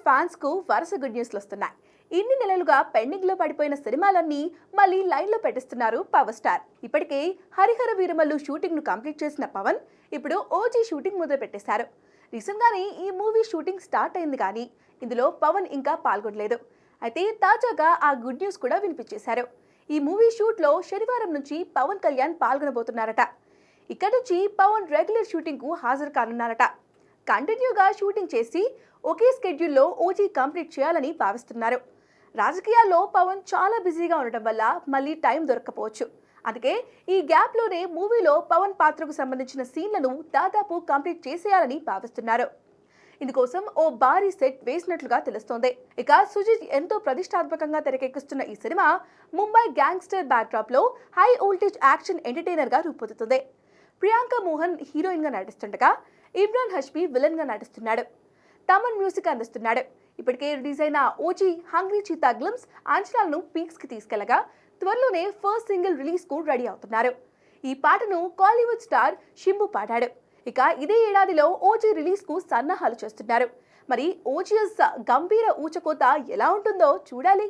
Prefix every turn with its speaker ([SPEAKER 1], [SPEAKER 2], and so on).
[SPEAKER 1] Fans కు వరుస good న్యూస్లు వస్తున్నాయి. ఇన్ని నెలలుగా పెండింగ్ లో పడిపోయిన సినిమాలన్నీ మళ్ళీ లైన్ లో పెట్టిస్తున్నారు పవర్ స్టార్. ఇప్పటికే హరిహర వీరమల్లు షూటింగ్ ను కంప్లీట్ చేసిన పవన్ ఇప్పుడు ఓజీ షూటింగ్ మొదలు పెట్టేశారు. రీసెంట్ గానే ఈ మూవీ షూటింగ్ స్టార్ట్ అయింది కానీ ఇందులో పవన్ ఇంకా పాల్గొనలేదు. అయితే తాజాగా ఆ గుడ్ న్యూస్ కూడా వినిపించేశారు. ఈ మూవీ షూట్ లో శనివారం నుంచి పవన్ కళ్యాణ్ పాల్గొనబోతున్నారట. ఇక్కడ నుంచి పవన్ రెగ్యులర్ షూటింగ్ కు హాజరు కానున్నారట. కంటిన్యూగా షూటింగ్ చేసి ఒకే స్కెడ్యూల్లో ఓజీ కంప్లీట్ చేయాలని భావిస్తున్నారు. రాజకీయాల్లో పవన్ చాలా బిజీగా ఉండటం వల్ల మళ్ళీ టైం దొరక్కపోవచ్చు. అందుకే ఈ గ్యాప్ లోనే మూవీలో పవన్ పాత్రకు సంబంధించిన సీన్లను దాదాపు కంప్లీట్ చేసేయాలని భావిస్తున్నారు. ఇందుకోసం ఓ భారీ సెట్ వేసినట్లుగా తెలుస్తోంది. ఇక సుజిత్ ఎంతో ప్రతిష్టాత్మకంగా తెరకెక్కిస్తున్న ఈ సినిమా ముంబై గ్యాంగ్స్టర్ బ్యాక్డ్రాప్ లో హై వోల్టేజ్ యాక్షన్ ఎంటర్టైనర్ గా రూపొందుతుంది. ప్రియాంక మోహన్ హీరోయిన్ గా నటిస్తుండగా ఇమ్రాన్ హష్మి విలన్ గా నటిస్తున్నాడు. తమన్ మ్యూజిక్ అందిస్తున్నాడు. ఇప్పటికే రిలీజ్ అయిన ఓజీ హంగ్రీ చీతా గ్లిమ్స్ అంచనాలను పీక్స్ కి తీసుకెళ్లగా త్వరలోనే ఫస్ట్ సింగిల్ రిలీజ్ కు రెడీ అవుతున్నారు. ఈ పాటను కాలీవుడ్ స్టార్ షింబు పాడాడు. ఇక ఇదే ఏడాదిలో ఓజీ రిలీజ్ కు సన్నాహాలు చేస్తున్నారు. మరి ఓజీఎస్ గంభీర ఊచకోత ఎలా ఉంటుందో చూడాలి.